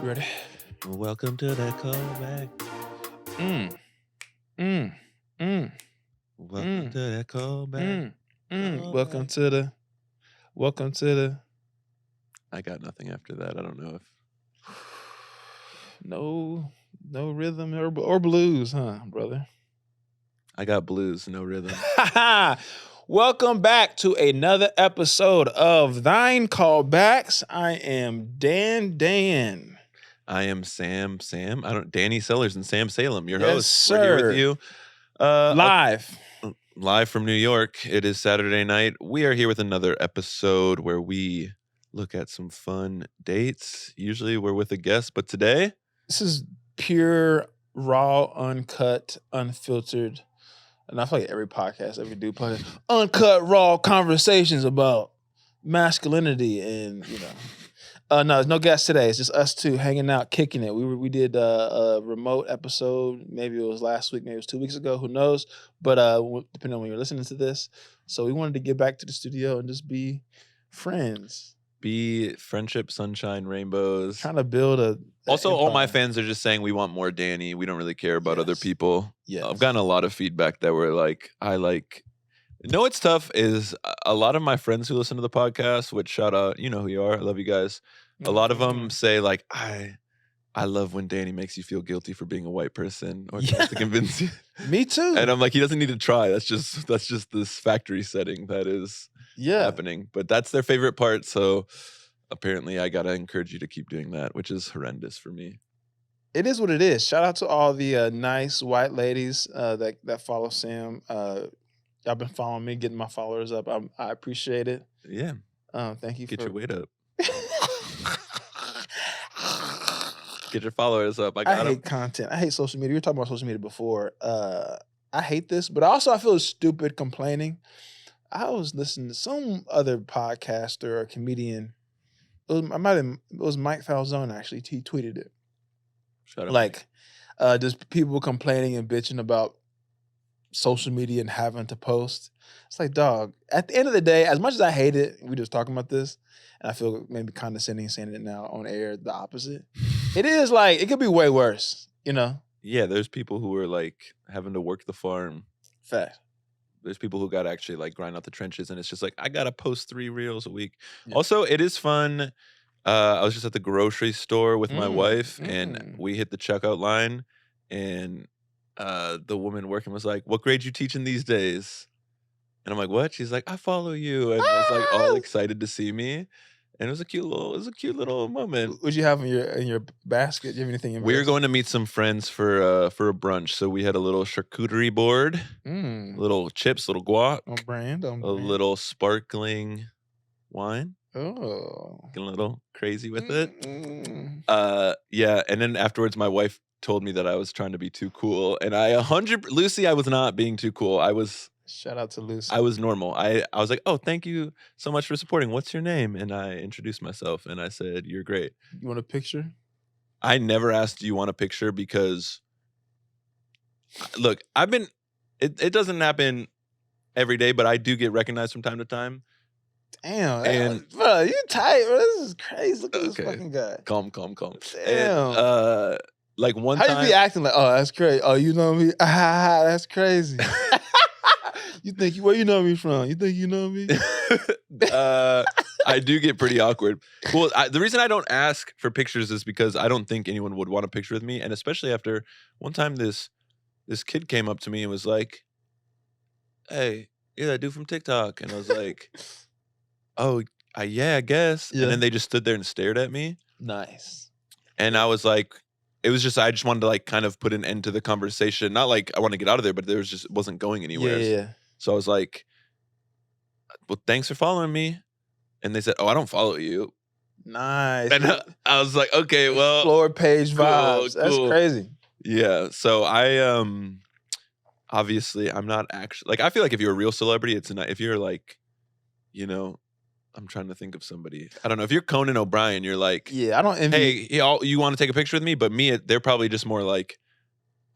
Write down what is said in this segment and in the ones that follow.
Ready? Welcome to the callback. Welcome to the callback. Welcome to the. I got nothing after that. I don't know if No rhythm or blues, huh, brother? I got blues, no rhythm. Welcome back to another episode of Thine Callbacks. I am Dan. I am Sam. Danny Sellers and Sam Salem, your Yes, hosts. sir. We're here with you. Live from New York. It is Saturday night. We are here with another episode where we look at some fun dates. Usually we're with a guest, but today This is pure, raw, uncut, unfiltered. And I feel like every podcast, every dude podcast, uncut, raw conversations about masculinity and, no, there's no guests today. It's just us two hanging out, kicking it. We did a remote episode. Maybe it was last week, maybe it was 2 weeks ago. Who knows? But depending on when you're listening to this. So we wanted to get back to the studio and just be friends. be friendship, sunshine, rainbows. Trying to build a Also, all my empire. fans are just saying we want more Danny. We don't really care about other Yes. people. Yes. I've gotten a lot of feedback that were like, No, what's tough is a lot of my friends who listen to the podcast, which shout out, you know who you are. I love you guys. A lot of them say like, I love when Danny makes you feel guilty for being a white person or tries to convince you. Me too. And I'm like, he doesn't need to try. That's just this factory setting that is happening. But that's their favorite part. So apparently I got to encourage you to keep doing that, which is horrendous for me. It is what it is. Shout out to all the nice white ladies that follow Sam. Y'all been following me, getting my followers up. I appreciate it. Yeah. Thank you. Get your weight up. Get your followers up. I hate content. I hate social media. We were talking about social media before. I hate this, but also I feel stupid complaining. I was listening to some other podcaster or comedian. It was Mike Falzone actually. He tweeted it. Shut up. Like, just people complaining and bitching about social media and having to post. It's like, dog, at the end of the day, as much as I hate it, we just talking about this, and I feel maybe condescending saying it now on air, the opposite. It is like, it could be way worse, Yeah, there's people who are like having to work the farm. Fact. There's people who got to actually like grind out the trenches, and it's just like, I got to post 3 reels a week. Yeah. Also, it is fun. I was just at the grocery store with my wife, and we hit the checkout line, and the woman working was like, "What grade you teaching these days?" And I'm like, "What?" She's like, "I follow you," and I was like all excited to see me, and it was a cute little moment. What'd you have in your basket? Do you have anything in? We were going to meet some friends for a brunch, so we had a little charcuterie board, little chips, little guac, on brand. a little sparkling wine. Oh, Getting a little crazy with it. Yeah, and then afterwards, my wife told me that I was trying to be too cool, and Lucy, I was not being too cool. Shout out to Lucy. I was normal. I was like, "Oh, thank you so much for supporting. What's your name?" And I introduced myself, and I said, "You're great." You want a picture? I never asked, "Do you want a picture?" Because, look, it doesn't happen every day, but I do get recognized from time to time. Damn, bro, you tight, bro. This is crazy. Look at this fucking guy. Calm. Damn. And, like one time, how you be acting like, oh, that's crazy. Oh, you know me? That's crazy. Where you know me from? You think you know me? I do get pretty awkward. Well, the reason I don't ask for pictures is because I don't think anyone would want a picture with me, and especially after one time this kid came up to me and was like, "Hey, you're that dude from TikTok," and I was like, "Oh, yeah, I guess." Yeah. And then they just stood there and stared at me. Nice. And I was like, I just wanted to like kind of put an end to the conversation. Not like I want to get out of there, but it wasn't going anywhere. Yeah. So I was like, "Well, thanks for following me." And they said, "Oh, I don't follow you." Nice. And I was like, "Okay, well, floor page vibes. That's crazy." Yeah. So I obviously I'm not actually like, I feel like if you're a real celebrity, if you're like, I'm trying to think of somebody. I don't know. If you're Conan O'Brien, you're like, yeah, I don't envy. "Hey, you want to take a picture with me?" But me, they're probably just more like,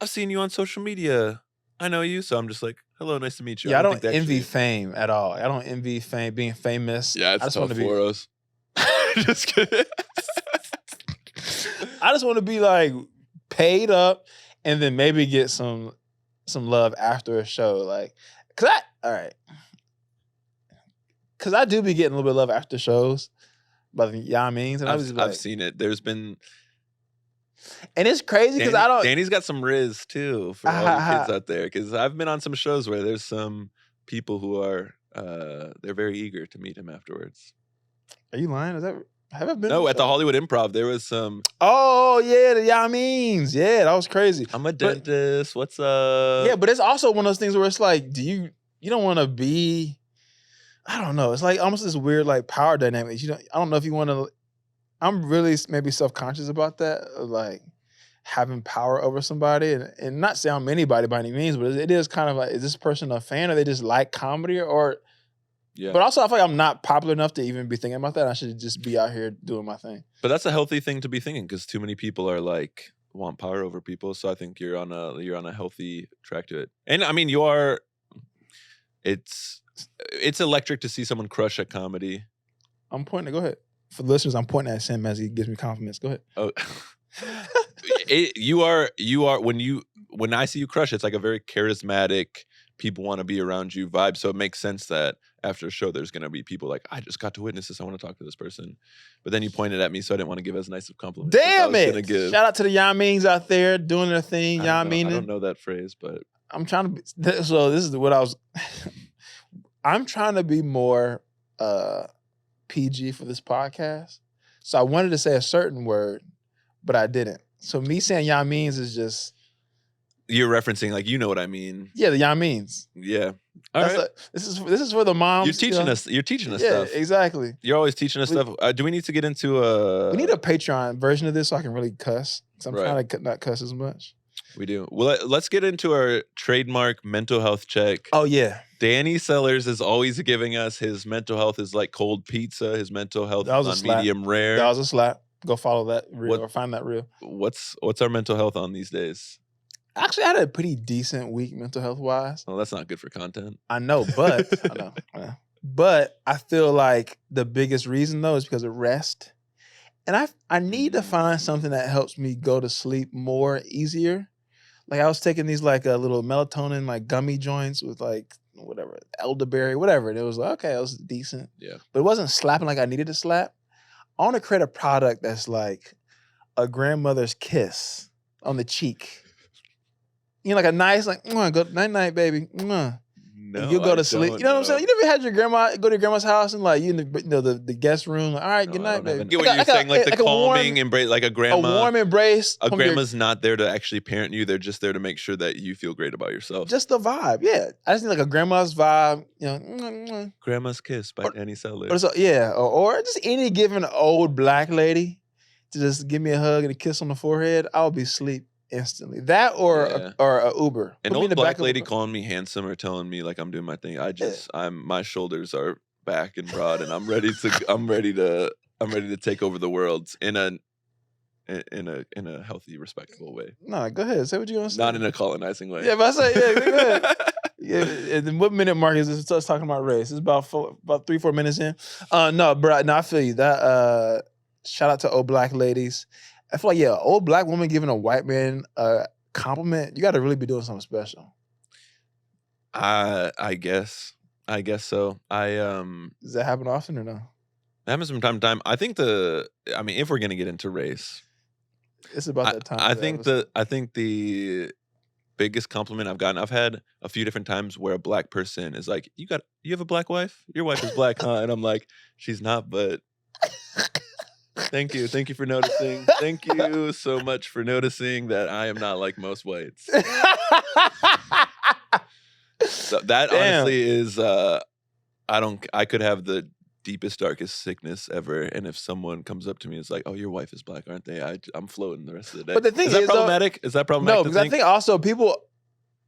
"I've seen you on social media. I know you." So I'm just like, "Hello, nice to meet you." Yeah, I don't envy fame at all. I don't envy fame, being famous. Yeah, it's tough for us. Just kidding. I just want to be like paid up and then maybe get some love after a show. Like, cause I do be getting a little bit of love after shows. But means, and I've seen it. There's been, and it's crazy because I don't. Danny's got some riz too for all you kids out there. Because I've been on some shows where there's some people who are they're very eager to meet him afterwards. Are you lying? Have I been? No, at the Hollywood Improv there was some. Oh yeah, the means. Yeah, that was crazy. I'm a dentist. What's up? Yeah, but it's also one of those things where it's like, you don't want to be. I don't know. It's like almost this weird like power dynamic. I don't know if you want to. I'm really maybe self-conscious about that, of like having power over somebody, and not saying I'm anybody by any means, but it is kind of like, is this person a fan, or they just like comedy, or? Yeah. But also, I feel like I'm not popular enough to even be thinking about that. I should just be out here doing my thing. But that's a healthy thing to be thinking, because too many people are like want power over people. So I think you're on a healthy track to it. And I mean, you are. It's electric to see someone crush at comedy. I'm pointing. Go ahead. For the listeners, I'm pointing at Sam as he gives me compliments. Go ahead. Oh, you are when I see you crush, it's like a very charismatic, people want to be around you vibe. So it makes sense that after a show, there's going to be people like, I just got to witness this. I want to talk to this person. But then you pointed at me, so I didn't want to give as nice of compliments. Damn it! Shout out to the Yamins out there doing their thing. I don't know that phrase, but I'm trying to. So this is what I was. I'm trying to be more PG for this podcast. So I wanted to say a certain word, but I didn't. So me saying Yamins is just. You're referencing, like, you know what I mean. Yeah, the Yamins. Yeah. All right. This is for the moms. You're teaching us stuff. Yeah, exactly. You're always teaching us stuff. Do we need to get into We need a Patreon version of this so I can really cuss. Because I'm trying to not cuss as much. We do. Well, let's get into our trademark mental health check. Oh, yeah. Danny Sellers is always giving us his mental health is like cold pizza. His mental health is on medium rare. That was a slap. Go follow that reel or find that reel. What's our mental health on these days? Actually, I had a pretty decent week mental health wise. Well, that's not good for content. I know, but I know. But I feel like the biggest reason though is because of rest. And I need to find something that helps me go to sleep more easier. Like I was taking these like little melatonin like gummy joints with like whatever, elderberry, whatever. And it was like, okay, it was decent. Yeah. But it wasn't slapping like I needed to slap. I want to create a product that's like a grandmother's kiss on the cheek. You know, like a nice, like, good night, baby. No, you'll go to sleep. You know what I'm saying? You never had your grandma go to your grandma's house and like you in the guest room. Like, all right, good night, baby. I get what you're saying, like the calming embrace, like a grandma. A warm embrace. A grandma's not there to actually parent you. They're just there to make sure that you feel great about yourself. Just the vibe, yeah. I just need like a grandma's vibe. You know, Grandma's Kiss by Danny Sellers. Or just any given old black lady to just give me a hug and a kiss on the forehead. I'll be asleep instantly. That or a Uber. An old black lady calling me handsome or telling me like I'm doing my thing. My shoulders are back and broad and I'm ready to take over the world in a healthy, respectful way. No, go ahead. Say what you want to say. Not in a colonizing way. Yeah, but I say go ahead. Yeah, and what minute mark is this? Us talking about race. It's about 3-4 minutes in. No, bro. No, I feel you. That shout out to old black ladies. I feel like, yeah, old black woman giving a white man a compliment, you got to really be doing something special. I guess so. Does that happen often or no? It happens from time to time. I think if we're gonna get into race, it's about that time. I think the biggest compliment I've gotten, I've had a few different times where a black person is like, you have a black wife? Your wife is black, huh? And I'm like, she's not, but Thank you for noticing. Thank you so much for noticing that I am not like most whites. So that honestly is, I could have the deepest, darkest sickness ever, and if someone comes up to me and is like, "Oh, your wife is black, aren't they?" I'm floating the rest of the day. But the thing is that problematic? Is that problematic? No, because I think also people.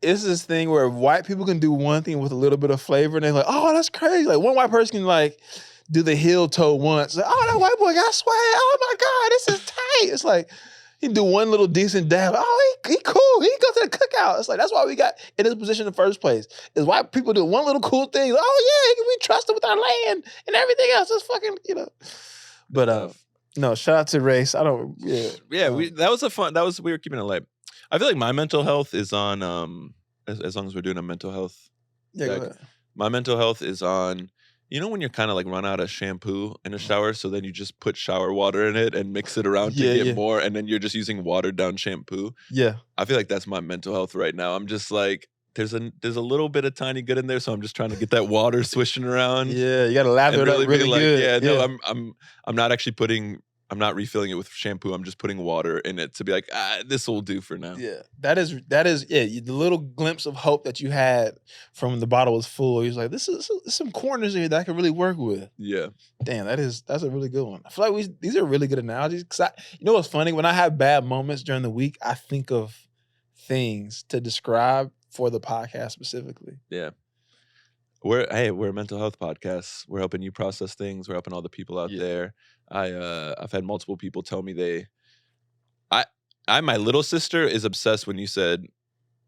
It's this thing where white people can do one thing with a little bit of flavor, and they're like, "Oh, that's crazy!" Like one white person can like do the heel toe once. Like, oh, that white boy got swag. Oh my God, this is tight. It's like he do one little decent dab. Oh, he cool. He go to the cookout. It's like that's why we got in this position in the first place. Is white people do one little cool thing. Like, oh yeah, we trust him with our land and everything else. It's fucking, you know. But No, shout out to Race. I don't. Yeah, Yeah. We were keeping it light. I feel like my mental health is on. As long as we're doing a mental health. Yeah, go ahead. My mental health is on. You know when you're kind of like run out of shampoo in a shower, so then you just put shower water in it and mix it around to get more, and then you're just using watered down shampoo. Yeah, I feel like that's my mental health right now. I'm just like, there's a little bit of tiny good in there, so I'm just trying to get that water swishing around. Yeah, you gotta lather it up really good. Yeah, no, I'm not actually I'm not refilling it with shampoo. I'm just putting water in it to be like, this will do for now. Yeah, that is the little glimpse of hope that you had from the bottle was full. He was like, this is some corners here that I can really work with. Yeah. Damn, that's a really good one. I feel like these are really good analogies. Cause you know what's funny? When I have bad moments during the week, I think of things to describe for the podcast specifically. Yeah. We're a mental health podcast. We're helping you process things. We're helping all the people out there. I've had multiple people tell me my little sister is obsessed when you said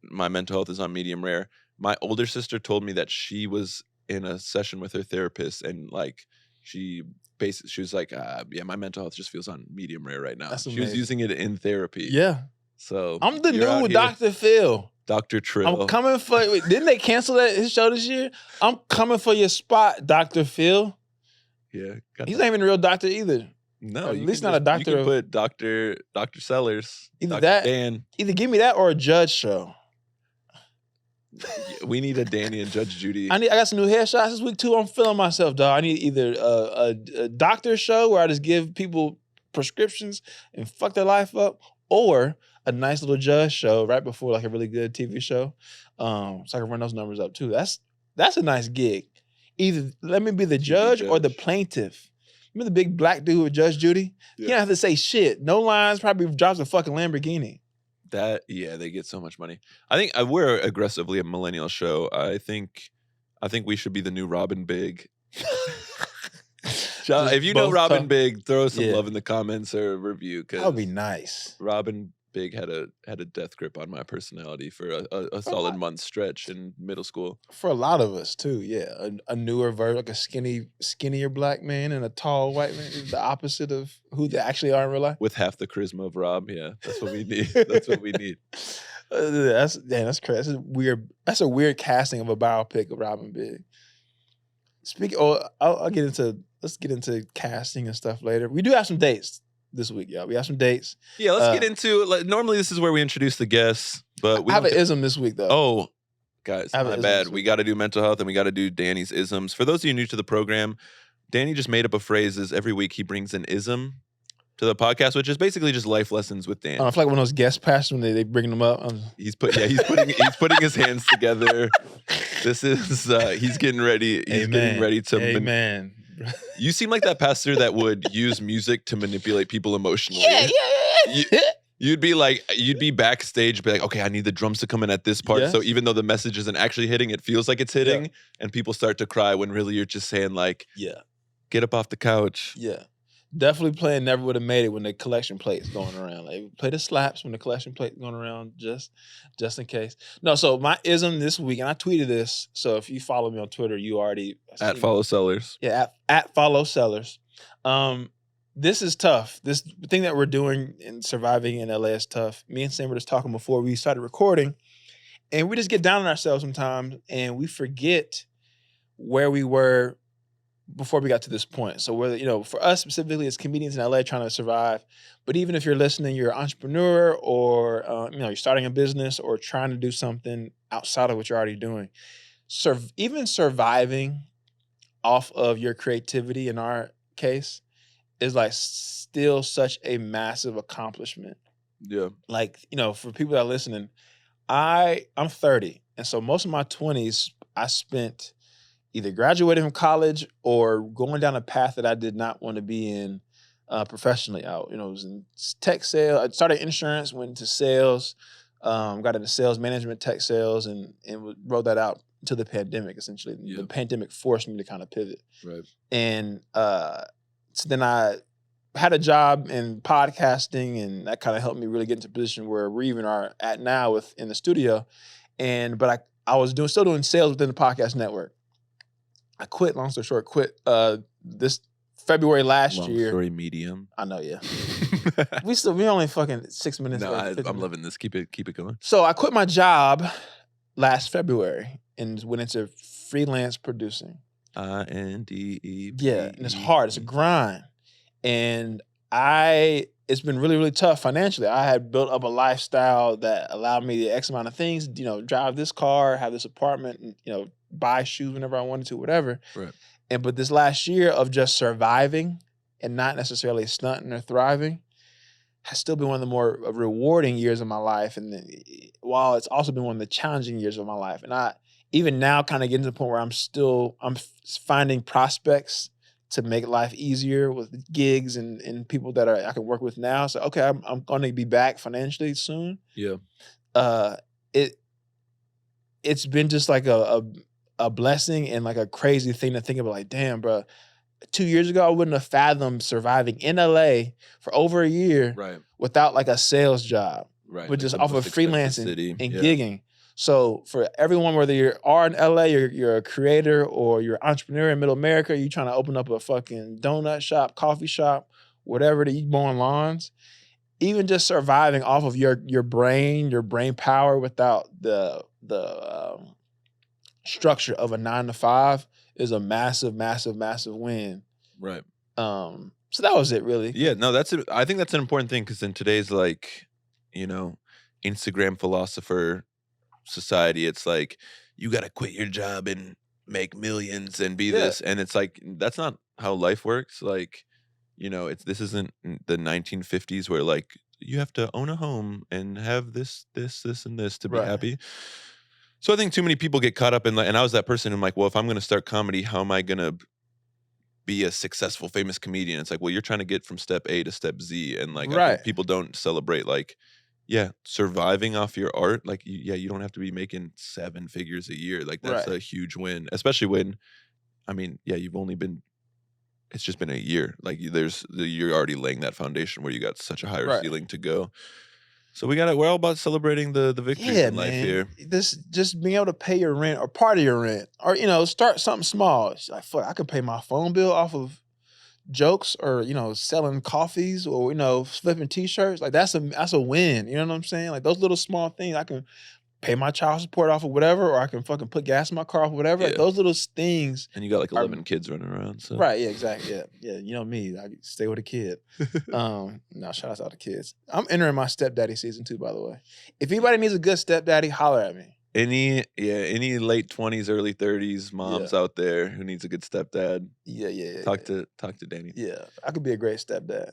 my mental health is on medium rare. My older sister told me that she was in a session with her therapist and like she was like, yeah, my mental health just feels on medium rare right now. She was using it in therapy. Yeah. So I'm the new Dr. Phil. Dr. Trill. I'm coming for didn't they cancel his show this year? I'm coming for your spot, Dr. Phil. Yeah. He's not even a real doctor either. No, at least not a doctor. You can put Dr. Sellers. Either Dr. that, Dan. Either give me that or a judge show. We need a Danny and Judge Judy. I got some new headshots this week too. I'm feeling myself, dog. I need either a doctor show where I just give people prescriptions and fuck their life up, or a nice little judge show right before like a really good TV show, so I can run those numbers up too. That's a nice gig. Either let me be the judge or the plaintiff. Remember the big black dude with Judge Judy? Yeah. He don't have to say shit. No lines. Probably drives a fucking Lamborghini. They get so much money. I think we're aggressively a millennial show. I think we should be the new Robin Big. If you know Robin Big, throw some love in the comments or a review. That would be nice. Robin Big had a death grip on my personality for a solid month stretch in middle school. For a lot of us too, yeah. A newer version, like a skinnier black man and a tall white man, is the opposite of who they actually are in real life. With half the charisma of Rob, yeah, that's what we need. That's what we need. That's crazy. That's a weird casting of a biopic of Robin Big. Let's get into casting and stuff later. We do have some dates this week, y'all. We have some dates. Yeah, let's get into. Normally, this is where we introduce the guests, but we have an ism this week, though. Oh, guys, my bad. We got to do mental health, and we got to do Danny's isms. For those of you new to the program, Danny just made up a phrase. Every week he brings an ism to the podcast, which is basically just life lessons with Dan. I feel like one of those guest pastors when they bring them up. He's putting his hands together. This is he's getting ready. He's getting ready to. Amen. You seem like that pastor that would use music to manipulate people emotionally. Yeah. You'd be backstage, be like, okay, I need the drums to come in at this part. Yes. So even though the message isn't actually hitting, it feels like it's hitting, and people start to cry when really you're just saying like, get up off the couch. Yeah. Definitely playing Never Would Have Made It when the collection plate's going around. Like, play the slaps when the collection plate's going around, just in case. No, so my ism this week, and I tweeted this, so if you follow me on Twitter, you already... Follow Sellers. Yeah, at Follow Sellers. This is tough. This thing that we're doing in surviving in LA is tough. Me and Sam were just talking before we started recording, and we just get down on ourselves sometimes, and we forget where we were before we got to this point. So whether, for us specifically as comedians in LA trying to survive, but even if you're listening, you're an entrepreneur or, you're starting a business or trying to do something outside of what you're already doing, even surviving off of your creativity in our case is like still such a massive accomplishment. Yeah. Like, for people that are listening, I'm 30. And so most of my 20s I spent either graduating from college or going down a path that I did not want to be in professionally out. It was in tech sales. I started insurance, went into sales, got into sales management, tech sales, and rolled that out to the pandemic, essentially. Yeah. The pandemic forced me to kind of pivot. Right. And so then I had a job in podcasting, and that kind of helped me really get into a position where we even are at now in the studio. But I was still doing sales within the podcast network. I quit, long story short, this February last Long year. story medium. I know, yeah. we only fucking 6 minutes. No, I'm 50 loving this. Keep it going. So I quit my job last February and went into freelance producing. INDEP. Yeah, and it's hard. It's a grind. And it's been really, really tough financially. I had built up a lifestyle that allowed me to X amount of things, drive this car, have this apartment, and, buy shoes whenever I wanted to, whatever. Right. But this last year of just surviving and not necessarily stunting or thriving has still been one of the more rewarding years of my life. And while it's also been one of the challenging years of my life. And I, even now, kind of getting to the point where I'm finding prospects to make life easier with gigs and people that I can work with now. So, okay, I'm going to be back financially soon. Yeah. It's been just like a blessing and like a crazy thing to think about. Like, damn, bro, 2 years ago, I wouldn't have fathomed surviving in LA for over a year without like a sales job, but like just off of freelancing and gigging. So for everyone, whether you are in LA, you're a creator or you're an entrepreneur in Middle America, you're trying to open up a fucking donut shop, coffee shop, whatever, to eat mowing lawns, even just surviving off of your brain power without the structure of a 9-to-5 is a massive, massive, massive win. Right. So that was it, really. Yeah, no, I think that's an important thing because in today's Instagram philosopher society, it's like you got to quit your job and make millions and be this, and it's like that's not how life works. Like, this isn't the 1950s where like you have to own a home and have this, and this to be happy. So I think too many people get caught up in and I was that person who's like, well, if I'm going to start comedy, how am I going to be a successful, famous comedian? It's like, well, you're trying to get from step A to step Z, and like I think people don't celebrate like. Yeah, surviving off your art, like, you don't have to be making 7 figures a year. Like, that's a huge win, especially when, you've only been, it's just been a year. Like, you're already laying that foundation where you got such a higher ceiling to go. So we're all about celebrating the victories in life here. This just being able to pay your rent or part of your rent, or start something small. It's like, fuck, I could pay my phone bill off of jokes or selling coffees or flipping t-shirts. Like that's a win. You know what I'm saying? Like those little small things, I can pay my child support off of whatever, or I can fucking put gas in my car off of whatever. Like those little things. And you got like 11 kids running around. So right, yeah, exactly. Yeah. Me, I stay with a kid. No, shout out to all the kids. I'm entering my stepdaddy season too, by the way. If anybody needs a good stepdaddy, holler at me. Any late 20s, early 30s moms out there who needs a good stepdad. Yeah. Talk to Danny. Yeah, I could be a great stepdad.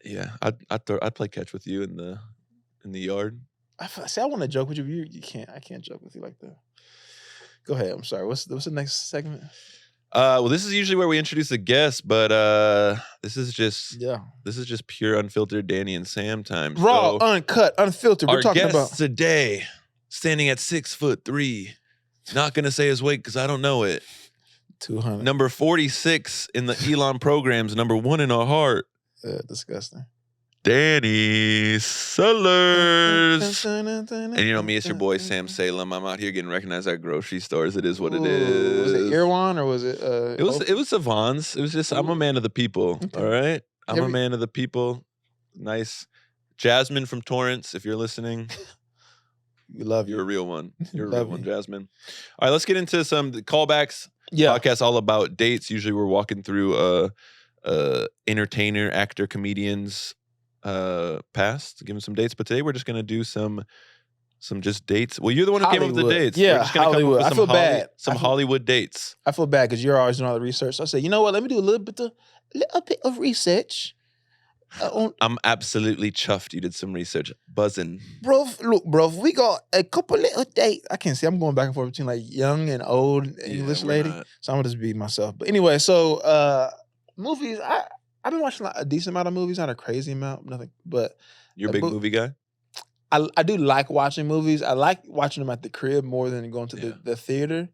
Yeah, I'd play catch with you in the yard. I want to joke with you. You can't. I can't joke with you like that. Go ahead. I'm sorry. What's the next segment? Well, this is usually where we introduce a guest, but this is just pure unfiltered Danny and Sam time. Raw, uncut, unfiltered. We're talking about our guest today, standing at 6'3". Not gonna say his weight because I don't know it. 200. Number 46 in the Elon programs. Number 1 in our heart. Disgusting. Danny Sellers. And me, it's your boy Sam Salem. I'm out here getting recognized at grocery stores. It is what it is. Was it Irwan or was it? It was Savants. It was just I'm a man of the people. Okay. All right, I'm a man of the people. Nice, Jasmine from Torrance. If you're listening, we love you. You're a real one. You're a real one, Jasmine. All right, let's get into some callbacks. Podcast all about dates. Usually we're walking through entertainer, actor, comedians. Past, give him some dates, but today we're just gonna do some just dates. Well, you're the one who came up with the dates. Yeah, we're just gonna Hollywood. I feel bad. Some Hollywood dates. I feel bad because you're always doing all the research. So I say, you know what? Let me do a little bit of research. I'm absolutely chuffed. You did some research, buzzing, bro. Look, bro, we got a couple little dates. I can't see. I'm going back and forth between like young and old English lady. So I'm gonna just be myself. But anyway, so movies. I've been watching a decent amount of movies, not a crazy amount, nothing. But you're a big movie guy. I do like watching movies. I like watching them at the crib more than going to the theater.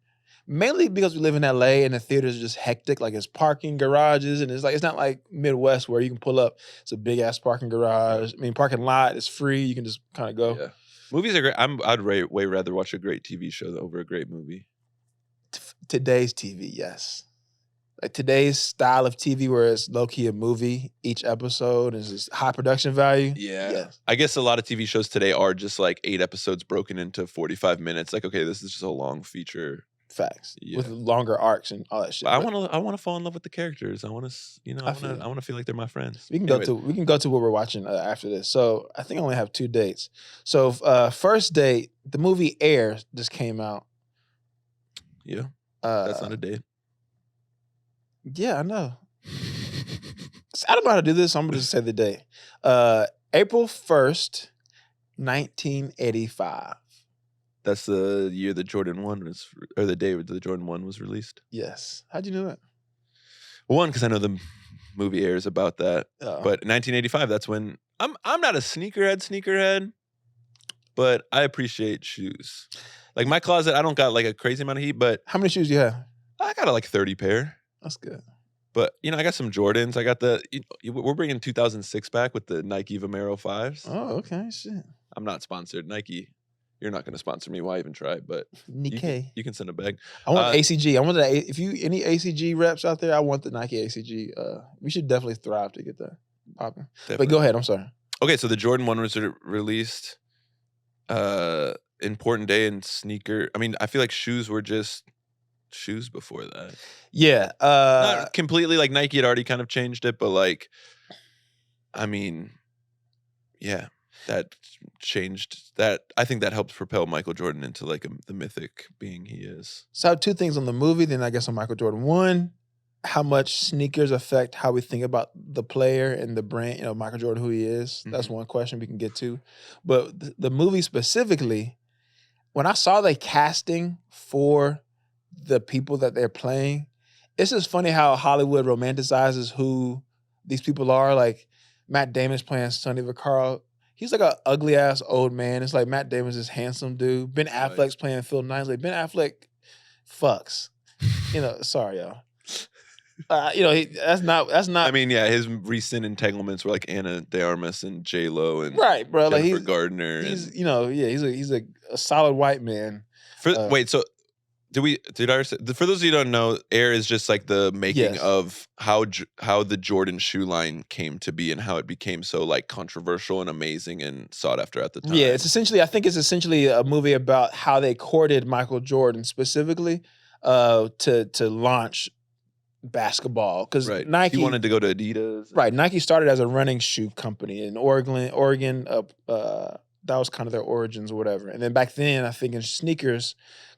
Mainly because we live in LA and the theaters are just hectic. Like it's parking garages and it's not like Midwest where you can pull up. It's a big ass parking garage. I mean, parking lot is free. You can just kind of go. Yeah. Movies are great. I'd way rather watch a great TV show over a great movie. Today's TV, yes. Like today's style of TV where it's low-key a movie, each episode is just high production value. Yeah. Yes. I guess a lot of TV shows today are just like 8 episodes broken into 45 minutes. Like, okay, this is just a long feature. Facts. Yeah. With longer arcs and all that shit. I want to fall in love with the characters. I want to, I want to feel like they're my friends. We can go to what we're watching after this. So I think I only have 2 dates. So first date, the movie Air just came out. Yeah. That's not a date. Yeah, I know. I don't know how to do this, so I'm gonna just say the date. April 1st, 1985. That's the year that Jordan 1 was, or the day that the Jordan 1 was released. Yes. How'd you know that? One, because I know the movie Air is about that. Oh. But 1985, that's when I'm not a sneakerhead, but I appreciate shoes. Like my closet, I don't got like a crazy amount of heat, but How many shoes do you have? I got like 30 pair. That's good. But I got some Jordans. I got we're bringing 2006 back with the Nike Vomero 5s. Oh, okay, shit. I'm not sponsored. Nike, you're not going to sponsor me. Why even try? But Nike. you can send a bag. I want ACG. I want that. If you any ACG reps out there, I want the Nike ACG. We should definitely thrive to get that popping. But go ahead. I'm sorry. Okay, so the Jordan 1 was released. Important day in sneaker. I mean, I feel like shoes were just shoes before that. Yeah. Not completely, like Nike had already kind of changed it, but like, I mean, yeah, that changed that. I think that helped propel Michael Jordan into like the mythic being he is. So I have 2 things on the movie, then I guess on Michael Jordan. One, how much sneakers affect how we think about the player and the brand, Michael Jordan, who he is. Mm-hmm. That's one question we can get to. But the movie specifically, when I saw the casting for the people that they're playing, it's just funny how Hollywood romanticizes who these people are. Like Matt Damon's playing Sonny Vaccaro. He's like an ugly ass old man. It's like Matt Damon's this handsome dude. Ben Affleck's playing Phil Knightley. Ben Affleck fucks. Sorry y'all. That's not. I mean, yeah, his recent entanglements were like Ana de Armas and J Lo and right, bro. Jennifer Like Gardner. He's he's a solid white man. Wait, so did I say, for those of you who don't know, Air is just like the making of how the Jordan shoe line came to be and how it became so like controversial and amazing and sought after at the time. Yeah, I think it's essentially a movie about how they courted Michael Jordan specifically to launch basketball, because Nike, he wanted to go to Adidas. Right, Nike started as a running shoe company in Oregon. That was kind of their origins or whatever. And then back then, I think in sneakers,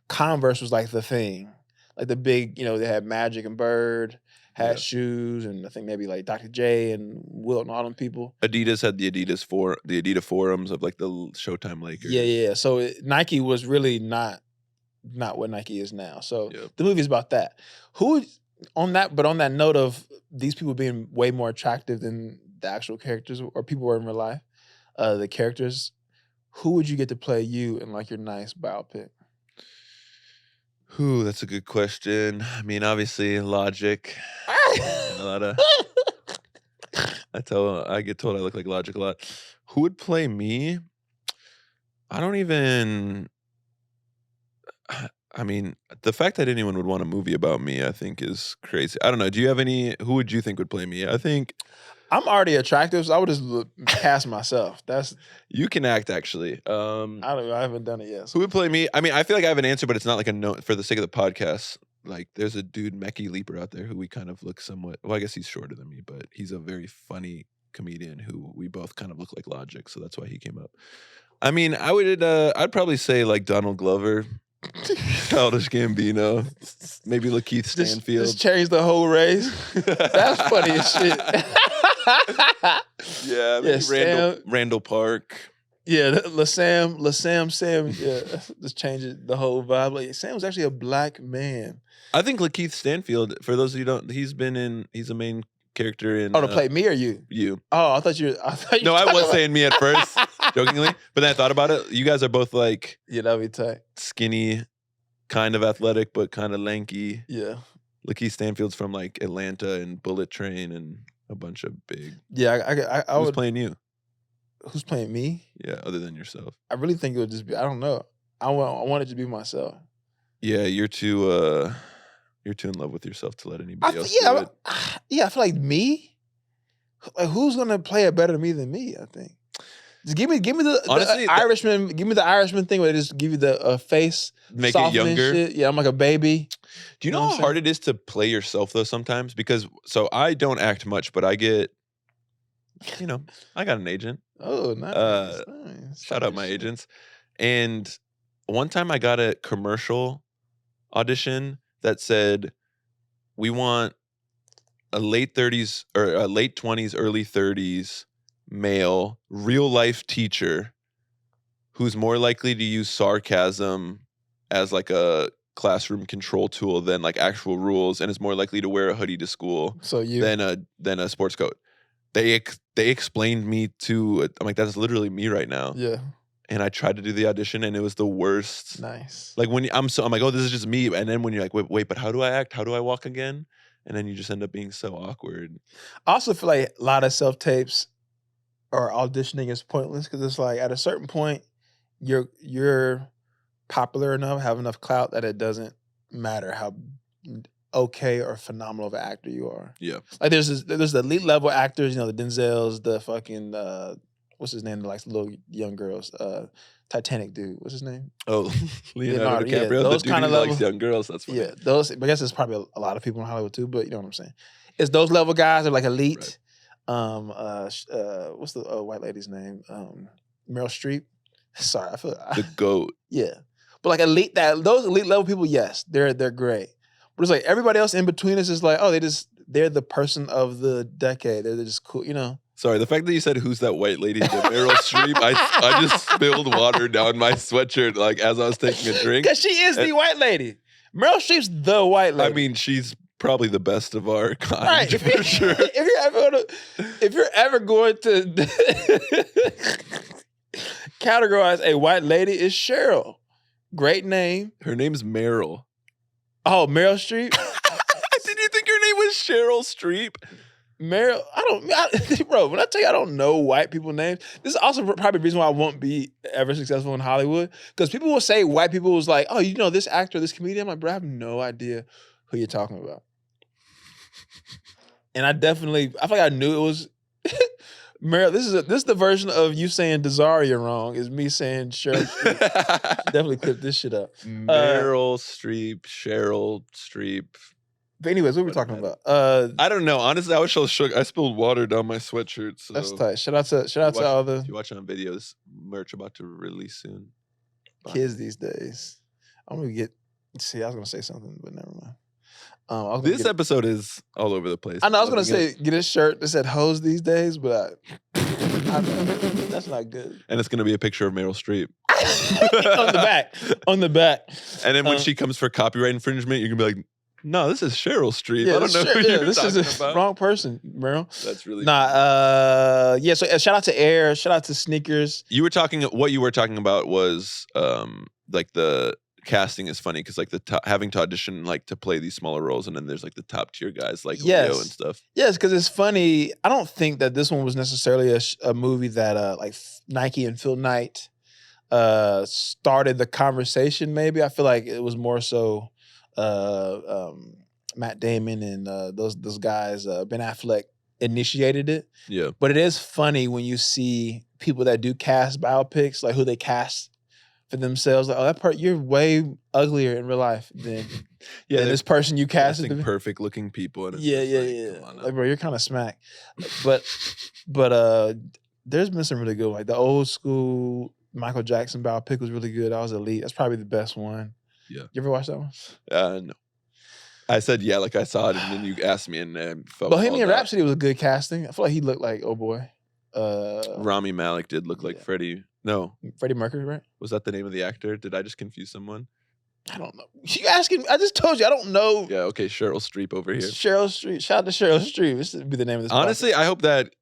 Converse was like the thing, like the big. They had Magic and Bird had shoes, and I think maybe like Dr. J and Wilt and all them people. Adidas had the Adidas forums of like the Showtime Lakers. Yeah. So Nike was really not what Nike is now. So the movie is about that. On that note of these people being way more attractive than the actual characters or people were in real life, the characters, who would you get to play you in like your nice biopic? Ooh, that's a good question. I mean, obviously, Logic. A lot of. I get told I look like Logic a lot. Who would play me? I don't even. I mean, the fact that anyone would want a movie about me, I think, is crazy. I don't know. Do you have any? Who would you think would play me? I think I'm already attractive, so I would just cast myself. You can act, actually. I don't know. I haven't done it yet. So. Who would play me? I mean, I feel like I have an answer, but it's not like a note for the sake of the podcast. Like, there's a dude, Mecky Leaper, out there who we kind of look somewhat. Well, I guess he's shorter than me, but he's a very funny comedian who we both kind of look like Logic, so that's why he came up. I mean, I'd probably say like Donald Glover. Childish Gambino, maybe Lakeith Stanfield. Just change the whole race. That's funny as shit. Yeah, maybe Randall Park. Yeah, Sam. Yeah, just change it, the whole vibe. Like Sam's actually a black man. I think Lakeith Stanfield. For those of you who don't, he's a main character in. Oh, to play me or you? You. Oh, I thought you. No, I was saying me at first, jokingly, but then I thought about it. You guys are both like. Yeah, that'd be tight. Skinny, kind of athletic, but kind of lanky. Yeah. Lakeith Stanfield's from like Atlanta and Bullet Train and a bunch of big. Yeah, I Who's playing you? Who's playing me? Yeah, other than yourself. I really think it would just be. I don't know. I want it to be myself. Yeah, you're too You're too in love with yourself to let anybody else do it. Yeah, I feel like me. Like, who's gonna play it better than me? I think. Just give me Honestly, the Irishman. Give me the Irishman thing where they just give you the face, make it younger. Shit. Yeah, I'm like a baby. Do you know how hard it is to play yourself though sometimes? Because I don't act much, but I get, I got an agent. Oh, nice. Shout out my agents. And one time I got a commercial audition that said, we want a late 30s or a late 20s, early 30s male, real life teacher who's more likely to use sarcasm as like a classroom control tool than like actual rules, and is more likely to wear a hoodie to school than a sports coat. They explained me to, I'm like, that's literally me right now. Yeah. And I tried to do the audition and it was the worst. Nice. Like when I'm like, oh, this is just me. And then when you're like, wait, but how do I act? How do I walk again? And then you just end up being so awkward. I also feel like a lot of self-tapes or auditioning is pointless because it's like at a certain point, you're popular enough, have enough clout that it doesn't matter how okay or phenomenal of an actor you are. Yeah. Like there's the elite level actors, the Denzels, the fucking what's his name? Like little young girls. Titanic dude. What's his name? Oh, Leonardo DiCaprio. Yeah, those the dude who likes young girls. That's funny. Yeah, those. I guess there's probably a lot of people in Hollywood too, but you know what I'm saying. It's those level guys that are like elite. Right. What's the white lady's name? Meryl Streep. Sorry, I feel the GOAT. Yeah, but like elite, those elite level people, yes, they're great. But it's like everybody else in between is just like, oh, they're the person of the decade. They're just cool, Sorry, the fact that you said who's that white lady, Meryl Streep, I just spilled water down my sweatshirt like as I was taking a drink. Because she is the white lady. Meryl Streep's the white lady. I mean, she's probably the best of our kind, right, for sure. If you're ever going to categorize a white lady, it's Cheryl. Great name. Her name's Meryl. Oh, Meryl Streep? Did you think her name was Cheryl Streep? Meryl, bro, when I tell you I don't know white people names, this is also probably the reason why I won't be ever successful in Hollywood. Because people will say white people was like, oh, this actor, this comedian. I'm like, bro, I have no idea who you're talking about. And I feel like I knew it was Meryl. This is the version of you saying Desaria wrong is me saying Cheryl Streep. Definitely clip this shit up. Meryl Streep, Cheryl Streep. But anyways, what were we talking about? I don't know. Honestly, I was so shook. I spilled water down my sweatshirt. So. That's tight. Shout out to all the. If you watch on videos, merch about to release soon. Bye. Kids these days. I'm gonna get. See, I was gonna say something, but never mind. This episode is all over the place. I know. I was gonna say get a shirt that said "hoes these days," but I that's not good. And it's gonna be a picture of Meryl Streep on the back. And then when she comes for copyright infringement, you're gonna be like, no, this is Cheryl Streep. Yeah, I don't know who you're this talking is about. Wrong person, Meryl. That's really yeah. So shout out to Air. Shout out to Sneakers. What you were talking about was like the casting is funny because like having to audition like to play these smaller roles, and then there's like the top tier guys like Leo and stuff. Yes, because it's funny. I don't think that this one was necessarily a movie that like Nike and Phil Knight started the conversation. Maybe I feel like it was more so. Matt Damon and those guys, Ben Affleck initiated it. Yeah. But it is funny when you see people that do cast biopics, like who they cast for themselves. Like, oh, that part, you're way uglier in real life than than this person you casted. Perfect looking people. And yeah. Like, bro, you're kind of smack. But there's been some really good, like the old school Michael Jackson biopic was really good. That was elite. That's probably the best one. Yeah. You ever watch that one? No. I said yeah, like I saw it, and then you asked me, and I felt. Bohemian Rhapsody was a good casting. I feel like he looked like, oh boy. Rami Malek did look like Freddie. No. Freddie Mercury, right? Was that the name of the actor? Did I just confuse someone? I don't know. You asking? I just told you I don't know. Yeah. Okay. Cheryl Streep over here. Cheryl Streep. Shout out to Cheryl Streep. This would be the name of this. Honestly, podcast. I hope that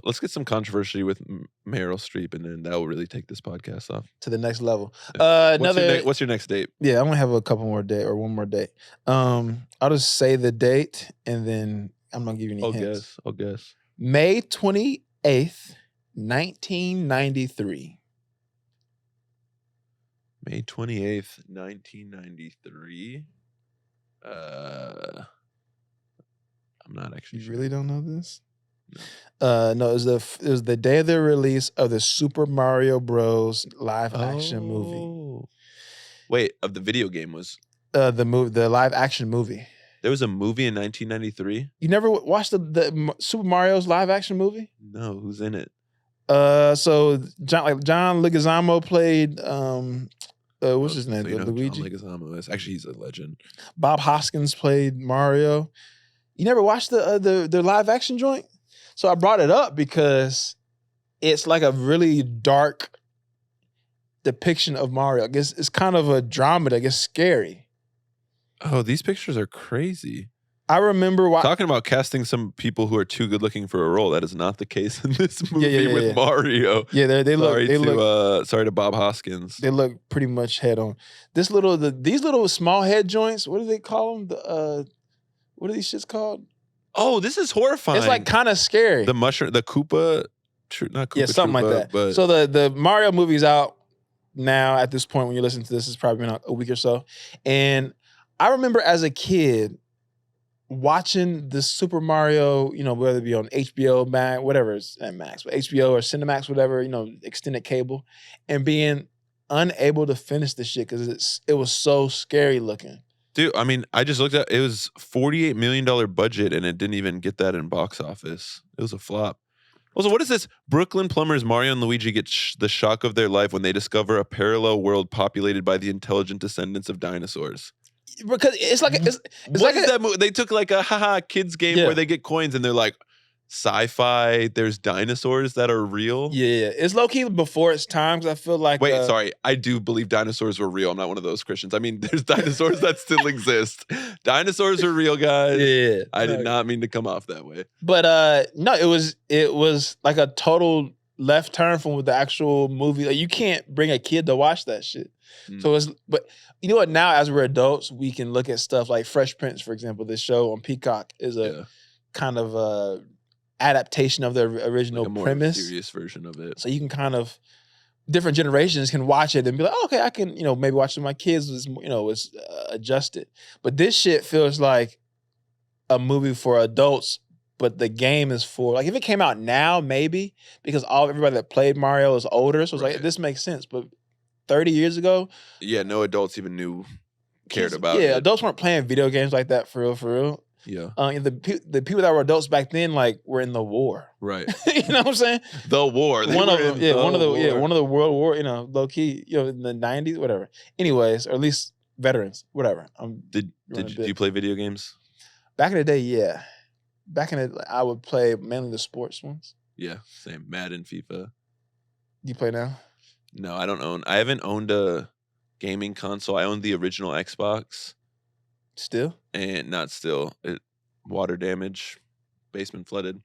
let's get some controversy with Meryl Streep, and then that will really take this podcast off to the next level. What's your next date? Yeah, I'm gonna have a couple more date or one more date. I'll just say the date, and then I'm gonna give you any hints. I'll guess. May 28th, 1993. May 28th, 1993. I'm not actually You sure. really don't know this? No. No, it was the day of the release of the Super Mario Bros. Live action movie. Wait, of the video game was The live action movie. there was a movie in 1993? You never watched the Super Mario's live action movie? No, who's in it? So John Leguizamo played what's his name? So you know who Luigi. John Leguizamo is. Actually, he's a legend. Bob Hoskins played Mario. You never watched the live action joint? So I brought it up because it's like a really dark depiction of Mario. I guess it's kind of a drama. I guess scary. Oh, these pictures are crazy. I remember talking about casting some people who are too good looking for a role. That is not the case in this movie with Mario. Yeah, they look. Sorry to Bob Hoskins. They look pretty much head on. These little small head joints. What do they call them? What are these shits called? Oh, this is horrifying. It's like kind of scary. The mushroom, the Koopa, not Koopa. Yeah, something Troopa, like that. But so the Mario movie's out now. At this point, when you listen to this, it's probably been a week or so. And I remember as a kid watching the Super Mario, whether it be on HBO Max, whatever it's at Max, but HBO or Cinemax, whatever, extended cable, and being unable to finish the shit because it was so scary looking. Dude, I mean, I just looked at it was $48 million budget and it didn't even get that in box office. It was a flop. Also, what is this? Brooklyn plumbers Mario and Luigi get the shock of their life when they discover a parallel world populated by the intelligent descendants of dinosaurs. Because it's like it's what like is that movie? They took like a kids game where they get coins and they're like sci-fi. There's dinosaurs that are real. Yeah, it's low key before its time because I feel like. Wait, sorry, I do believe dinosaurs were real. I'm not one of those Christians. I mean, there's dinosaurs that still exist. Dinosaurs are real, guys. Yeah, I did not mean to come off that way. But no, it was like a total left turn from the actual movie. Like, you can't bring a kid to watch that shit. So but you know what? Now, as we're adults, we can look at stuff like Fresh Prince, for example. This show on Peacock is a kind of adaptation of the original like a more premise. Serious version of it. So you can kind of different generations can watch it and be like, oh, okay, I can maybe watch it with my kids. It's adjusted. But this shit feels like a movie for adults. But the game is for if it came out now, maybe because everybody that played Mario is older, so it's like this makes sense. But 30 years ago, no adults even cared about it. Yeah, adults weren't playing video games like that for real. Yeah. The people that were adults back then were in the war. Right. You know what I'm saying? The war. One of the World War, low key, in the 90s, whatever. Anyways, or at least veterans, whatever. Did you play video games? Back in the day, yeah. Back in the I would play mainly the sports ones. Yeah, same. Madden, FIFA. Do you play now? No, I haven't owned a gaming console. I owned the original Xbox. Still? And not still. Water damage, basement flooded.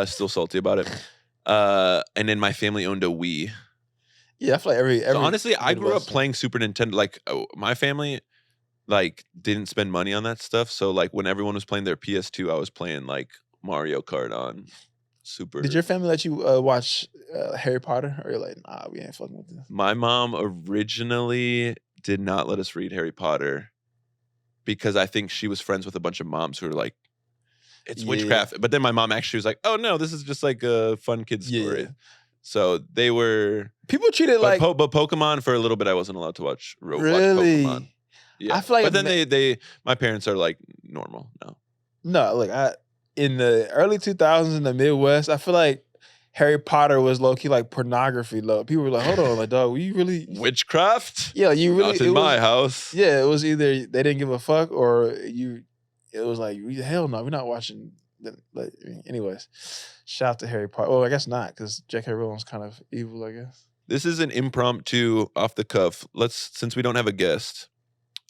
Still salty about it. And then my family owned a Wii. Yeah, I feel like every so honestly, I grew up playing Super Nintendo. Like my family, didn't spend money on that stuff. So when everyone was playing their PS2, I was playing Mario Kart on Super. Did your family let you watch Harry Potter, or you're like, nah, we ain't fucking with this? My mom originally did not let us read Harry Potter because I think she was friends with a bunch of moms who were like, it's witchcraft. But then my mom actually was like, oh no, this is just like a fun kid's story. Yeah. So they were people treat it like, but Pokemon for a little bit I wasn't allowed to watch. Really? Watch Pokemon. Yeah, I feel like, but then my parents are like normal now. No, look, in the early 2000s in the Midwest, I feel like Harry Potter was low key like pornography. People were like, hold on, like, dog, you really witchcraft? Yeah, you really. Not in my house. Yeah, it was either they didn't give a fuck or it was like, hell no, we're not watching. Anyways, shout out to Harry Potter. Well, I guess not, because J.K. Rowling's kind of evil, I guess. This is an impromptu, off the cuff. Since we don't have a guest,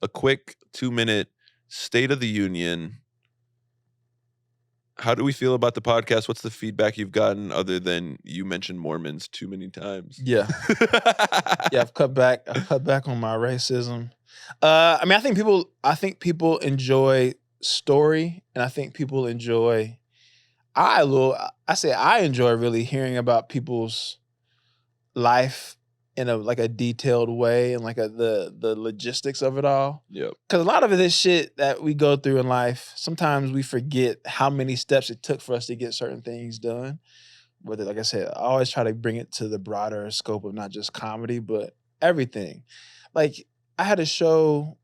a quick 2-minute State of the Union. How do we feel about the podcast? What's the feedback you've gotten other than you mentioned Mormons too many times? Yeah. Yeah, I've cut back on my racism. I mean, I think people enjoy story, and I think people enjoy I enjoy really hearing about people's life in a detailed way and like the logistics of it all. Yep. Because a lot of this shit that we go through in life, sometimes we forget how many steps it took for us to get certain things done. But like I said, I always try to bring it to the broader scope of not just comedy, but everything. Like I had a show,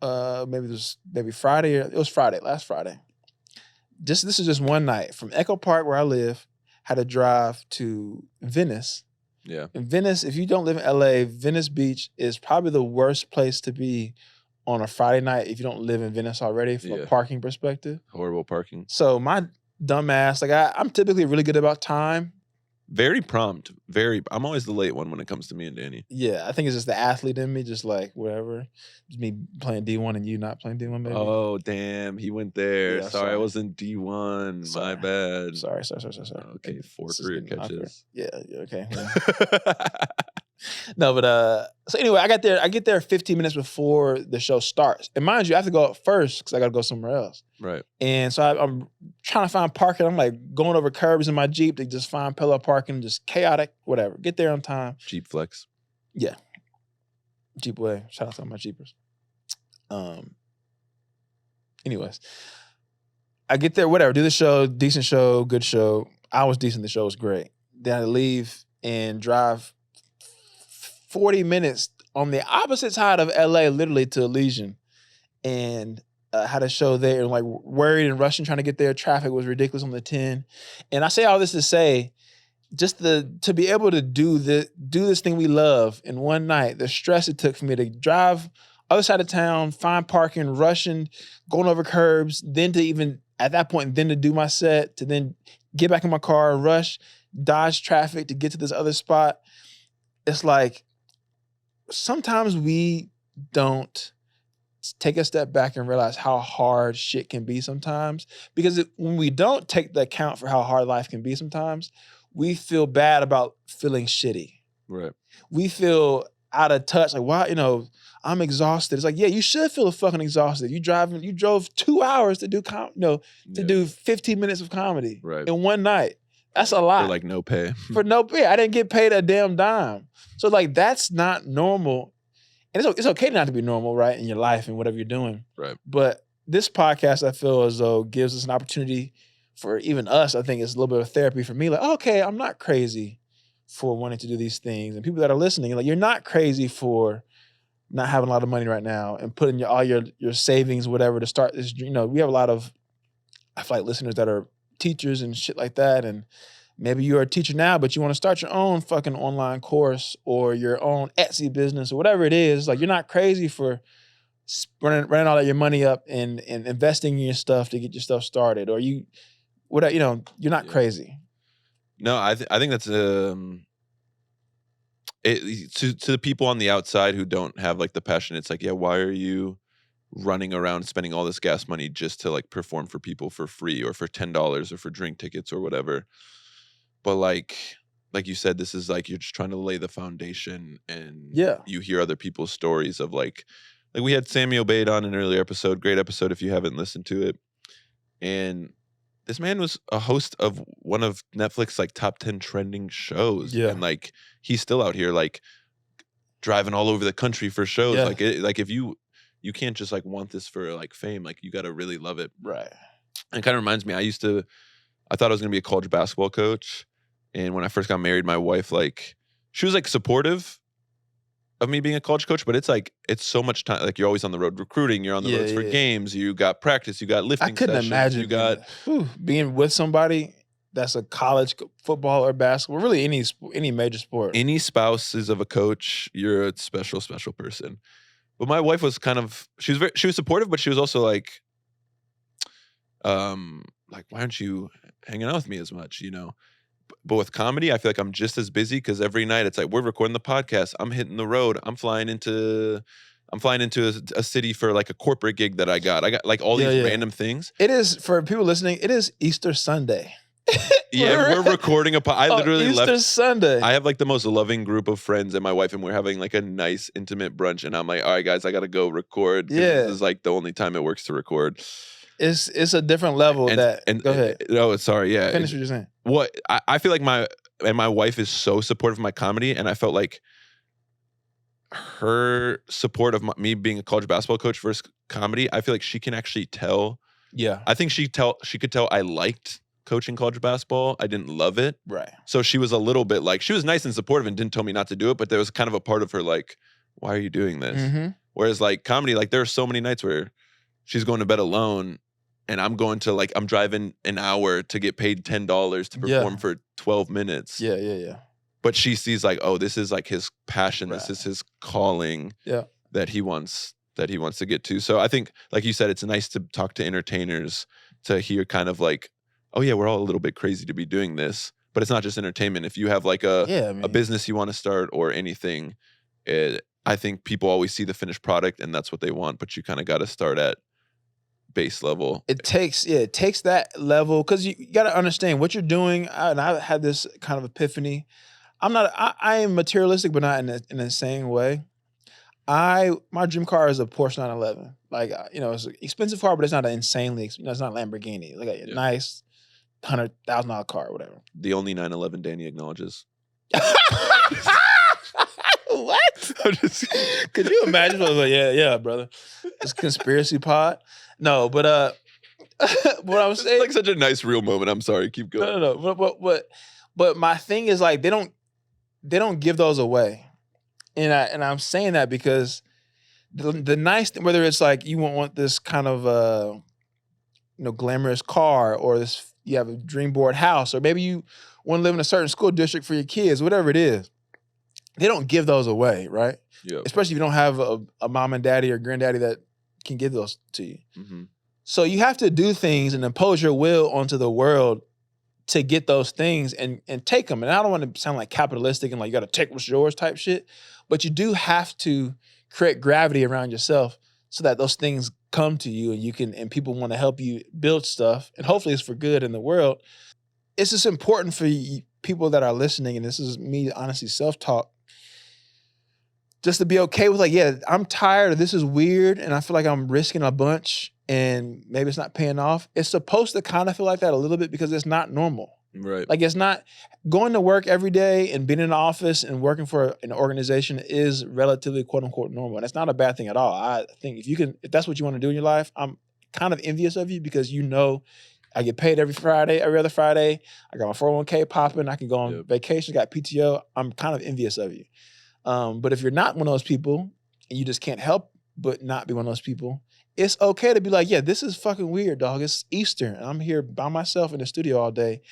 maybe Friday, or it was Friday, last Friday. This is just one night from Echo Park where I live, had to drive to Venice. Yeah. In Venice, if you don't live in LA, Venice Beach is probably the worst place to be on a Friday night if you don't live in Venice already from a parking perspective. Horrible parking. So my dumb ass, like I'm typically really good about time. Very prompt. I'm always the late one when it comes to me and Danny. Yeah, I think it's just the athlete in me, just like whatever. Just me playing D1 and you not playing D1, maybe. Oh, damn. He went there. Yeah, sorry, I wasn't D1. Sorry. My bad. Sorry. Okay, 4 career catches. Yeah, okay. Yeah. No, but so anyway, I get there 15 minutes before the show starts. And mind you, I have to go up first because I got to go somewhere else. Right. And so I'm trying to find parking. I'm like going over curbs in my Jeep to just find parallel parking, just chaotic, whatever. Get there on time. Jeep flex. Yeah. Jeep way. Shout out to all my Jeepers. Anyways, I get there, whatever, do the show, decent show, good show. I was decent, the show was great. Then I leave and drive 40 minutes on the opposite side of LA, literally to Elysian. And had a show there and like worried and rushing, trying to get there. Traffic was ridiculous on the 10. And I say all this to say, just to be able to do this thing we love in one night, the stress it took for me to drive other side of town, find parking, rushing, going over curbs, then to even, at that point, then to do my set, to then get back in my car, rush, dodge traffic to get to this other spot. It's like, sometimes we don't take a step back and realize how hard shit can be sometimes. Because when we don't take the account for how hard life can be sometimes, we feel bad about feeling shitty. Right. We feel out of touch. Like, why, I'm exhausted. It's like, yeah, you should feel fucking exhausted. You drove 2 hours to do do 15 minutes of comedy in one night. That's a lot. For like no pay. For no pay. I didn't get paid a damn dime. So like, that's not normal. And it's okay not to be normal, right, in your life and whatever you're doing. Right. But this podcast, I feel as though gives us an opportunity for even us. I think it's a little bit of therapy for me. Like, okay, I'm not crazy for wanting to do these things. And people that are listening, like, you're not crazy for not having a lot of money right now and putting all your savings, whatever, to start this. We have a lot of, I feel like, listeners that are teachers and shit like that. And maybe you're a teacher now, but you want to start your own fucking online course or your own Etsy business or whatever it is. Like, you're not crazy for running all of your money up and investing in your stuff to get your stuff started. Or you're not crazy. No, I think that's to the people on the outside who don't have like the passion. It's like, yeah, why are you running around spending all this gas money just to like perform for people for free or for $10 or for drink tickets or whatever? But like you said, this is like, you're just trying to lay the foundation, and you hear other people's stories of like we had Samuel Bade on an earlier episode, great episode if you haven't listened to it. And this man was a host of one of Netflix like top 10 trending shows. Yeah. And like, he's still out here like driving all over the country for shows. Yeah. Like if you can't just like want this for like fame, like you got to really love it. Right. And it kind of reminds me, I thought I was going to be a college basketball coach. And when I first got married, my wife, like, she was like supportive of me being a college coach, but it's like, it's so much time. Like, you're always on the road recruiting. You're on the roads for games. You got practice. You got lifting sessions. I couldn't imagine you got being with somebody that's a college football or basketball, really any major sport. Any spouses of a coach, you're a special, special person. But my wife was kind of, she was supportive, but she was also like, why aren't you hanging out with me as much, But with comedy, I feel like I'm just as busy because every night it's like, we're recording the podcast. I'm hitting the road. I'm flying into a city for like a corporate gig that I got. I got like all these random things. It is, for people listening, it is Easter Sunday. Yeah, we're recording I literally Easter Sunday. I have like the most loving group of friends and my wife, and we're having like a nice intimate brunch. And I'm like, all right, guys, I got to go record. Yeah. This is like the only time it works to record. It's a different level go ahead. No, sorry. Yeah. Finish what you're saying. I feel like my wife is so supportive of my comedy, and I felt like her support of me being a college basketball coach versus comedy, I feel like she can actually tell. Yeah. I think she could tell I liked coaching college basketball. I didn't love it. Right. So she was a little bit like, she was nice and supportive and didn't tell me not to do it, but there was kind of a part of her like, why are you doing this? Mm-hmm. Whereas like comedy, like there are so many nights where she's going to bed alone and I'm driving an hour to get paid $10 to perform for 12 minutes. Yeah. But she sees like, oh, this is like his passion. Right. This is his calling that he wants to get to. So I think, like you said, it's nice to talk to entertainers to hear kind of like, oh yeah, we're all a little bit crazy to be doing this, but it's not just entertainment. If you have like a business you want to start or anything, I think people always see the finished product and that's what they want, but you kind of got to start at base level. It takes that level, because you got to understand what you're doing. And I had this kind of epiphany. I am materialistic, but not in an insane way. My dream car is a Porsche 911. Like, it's an expensive car, but it's not an insanely expensive. It's not a Lamborghini. Like a nice $100,000 car or whatever. The only 911 Danny acknowledges. What? Could you imagine? I was like, yeah, brother. It's conspiracy pod. No, but what I'm saying, it's like such a nice real moment. I'm sorry, keep going. No. But my thing is like they don't give those away, and I'm saying that because the nice thing, whether it's like you want this kind of glamorous car, or you have a dream board house, or maybe you want to live in a certain school district for your kids, whatever it is. They don't give those away, right? Yeah. Especially if you don't have a mom and daddy or granddaddy that can give those to you. Mm-hmm. So you have to do things and impose your will onto the world to get those things and take them. And I don't want to sound like capitalistic and like you got to take what's yours type shit, but you do have to create gravity around yourself so that those things come to you and people want to help you build stuff. And hopefully it's for good in the world. It's just important for people that are listening, and this is me honestly self-talk, just to be okay with like, yeah, I'm tired, or this is weird, and I feel like I'm risking a bunch, and maybe it's not paying off. It's supposed to kind of feel like that a little bit because it's not normal. Right. Like it's not going to work every day and being in the office and working for an organization is relatively quote unquote normal. And that's not a bad thing at all. I think if that's what you want to do in your life, I'm kind of envious of you because I get paid every other Friday. I got my 401k popping. I can go on vacation, got PTO. I'm kind of envious of you. But if you're not one of those people and you just can't help but not be one of those people, it's okay to be like, yeah, this is fucking weird, dog. It's Easter and I'm here by myself in the studio all day,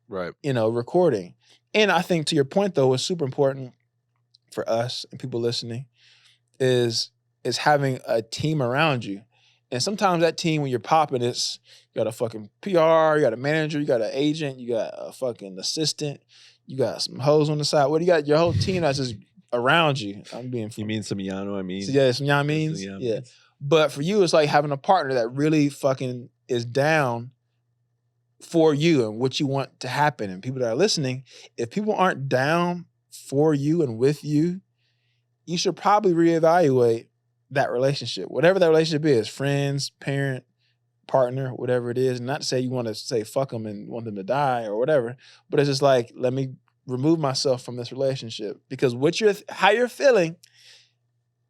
right? Recording. And I think to your point though, what's super important for us and people listening is having a team around you. And sometimes that team, when you're popping, you got a fucking PR, you got a manager, you got an agent, you got a fucking assistant, you got some hoes on the side. What do you got? Your whole team that's just around you. I'm being funny. You mean some Yano? I mean, so yeah, some Yano means. Yeah. But for you, it's like having a partner that really fucking is down for you and what you want to happen. And people that are listening, if people aren't down for you and with you, you should probably reevaluate that relationship, whatever that relationship is, friends, parent, partner, whatever it is. Not to say you want to say fuck them and want them to die or whatever, but it's just like, let me remove myself from this relationship because how you're feeling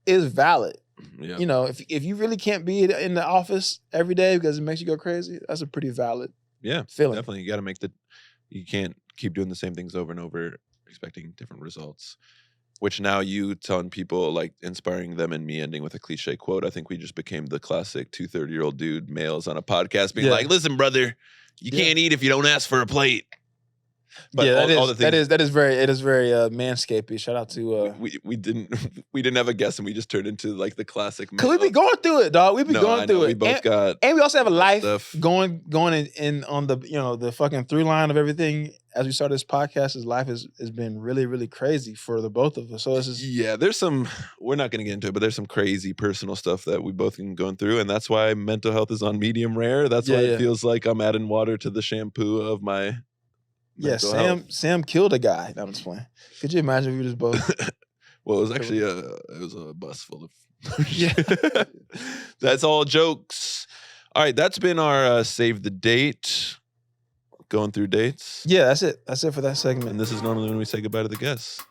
is valid. Yeah. If you really can't be in the office every day because it makes you go crazy, that's a pretty valid feeling. Definitely. You got to you can't keep doing the same things over and over expecting different results. Which now you telling people, like inspiring them and me ending with a cliche quote. I think we just became the classic 230-year-old dude males on a podcast being like, listen, brother, you can't eat if you don't ask for a plate. But that is very manscapey. Shout out to we didn't have a guest and we just turned into like the classic. Cause we be going through it, dog. We be going through it. We both and we also have a life going in on the the fucking through line of everything. As we started this podcast, his life has been really, really crazy for the both of us. So it's just there's some, we're not going to get into it, but there's some crazy personal stuff that we both been going through, and that's why mental health is on medium rare. That's why it feels like I'm adding water to the shampoo of my. Sam killed a guy. I'm just playing. Could you imagine if we just both? Well, it was actually a bus full of. That's all jokes. All right, that's been our save the date. Going through dates. Yeah, that's it. That's it for that segment. And this is normally when we say goodbye to the guests.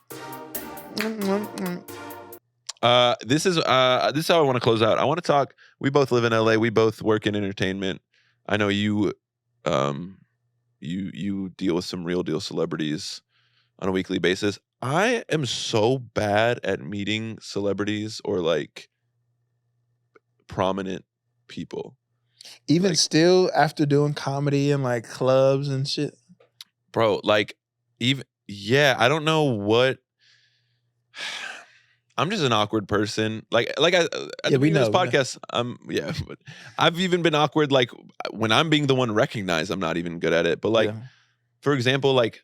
This is how I want to close out. I want to talk. We both live in LA. We both work in entertainment. I know you deal with some real deal celebrities on a weekly basis. I am so bad at meeting celebrities or like prominent people. Even like, still, after doing comedy and like clubs and shit, bro. Like, I don't know what. I'm just an awkward person. Like at the beginning of this podcast, but I've even been awkward. Like when I'm being the one recognized, I'm not even good at it. But like, for example, like,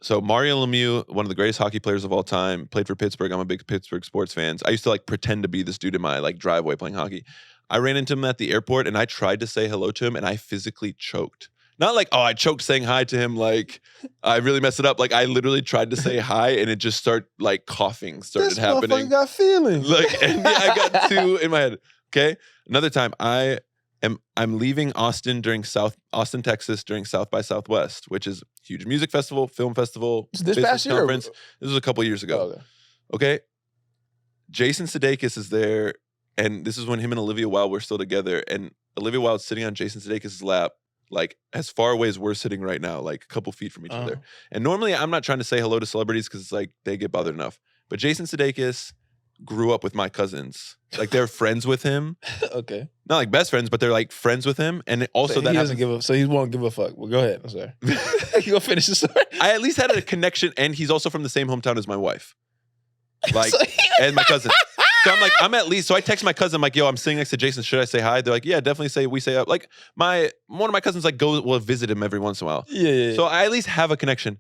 so Mario Lemieux, one of the greatest hockey players of all time, played for Pittsburgh. I'm a big Pittsburgh sports fan. I used to like pretend to be this dude in my like driveway playing hockey. I ran into him at the airport and I tried to say hello to him and I physically choked. Not like, I choked saying hi to him. Like, I really messed it up. Like, I literally tried to say hi, and it just started happening. This motherfucker got feelings. Like, and I got two in my head. Okay, another time, I'm leaving Austin, Texas, during South by Southwest, which is a huge music festival, film festival, this past year. Conference. This was a couple years ago. Okay, Jason Sudeikis is there, and this is when him and Olivia Wilde were still together, and Olivia Wilde's sitting on Jason Sudeikis' lap. Like as far away as we're sitting right now, like a couple feet from each other. And normally I'm not trying to say hello to celebrities because it's like they get bothered enough. But Jason Sudeikis grew up with my cousins. Like they're friends with him. Okay. Not like best friends, but they're like friends with him. And also he doesn't give a so he won't give a fuck. Well, go ahead. I'm sorry. You go finish the story. I at least had a connection, and he's also from the same hometown as my wife. Like and my cousin. So I'm like, so I text my cousin, I'm like, yo, I'm sitting next to Jason. Should I say hi? They're like, yeah, definitely we say up. Like one of my cousins like will visit him every once in a while. Yeah. So I at least have a connection.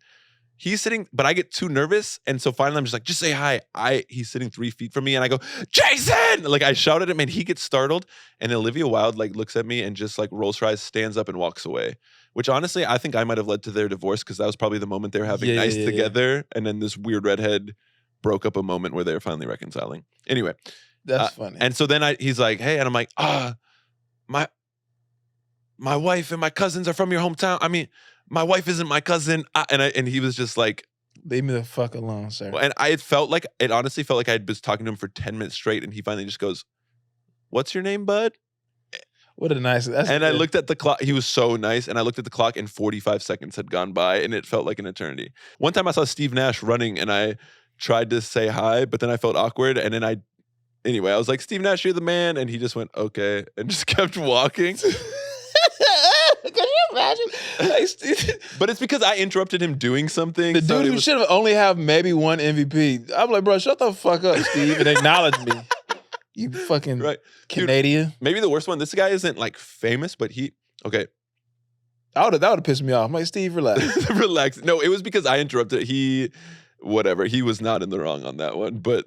He's sitting, but I get too nervous. And so finally I'm just like, just say hi. He's sitting 3 feet from me and I go, Jason! Like I shout at him and he gets startled. And Olivia Wilde like looks at me and just like rolls her eyes, stands up and walks away. Which honestly, I think I might have led to their divorce because that was probably the moment they were having together. And then this weird redhead broke up a moment where they were finally reconciling. Anyway. That's funny. And so then he's like, hey, and I'm like, my wife and my cousins are from your hometown. I mean, my wife isn't my cousin. And he was just like, leave me the fuck alone, sir. And it honestly felt like I was talking to him for 10 minutes straight. And he finally just goes, what's your name, bud? What a nice. I looked at the clock. He was so nice. And I looked at the clock and 45 seconds had gone by and it felt like an eternity. One time I saw Steve Nash running and I tried to say hi, but then I felt awkward. And then I was like, Steve Nash, you're the man. And he just went, okay. And just kept walking. Can you imagine? But it's because I interrupted him doing something. The dude who should have only have maybe one MVP. I'm like, bro, shut the fuck up, Steve, and acknowledge me. You fucking Canadian. Dude, maybe the worst one. This guy isn't like famous, but okay. That would have pissed me off. I'm like, Steve, relax. Relax. No, it was because I interrupted. He was not in the wrong on that one, but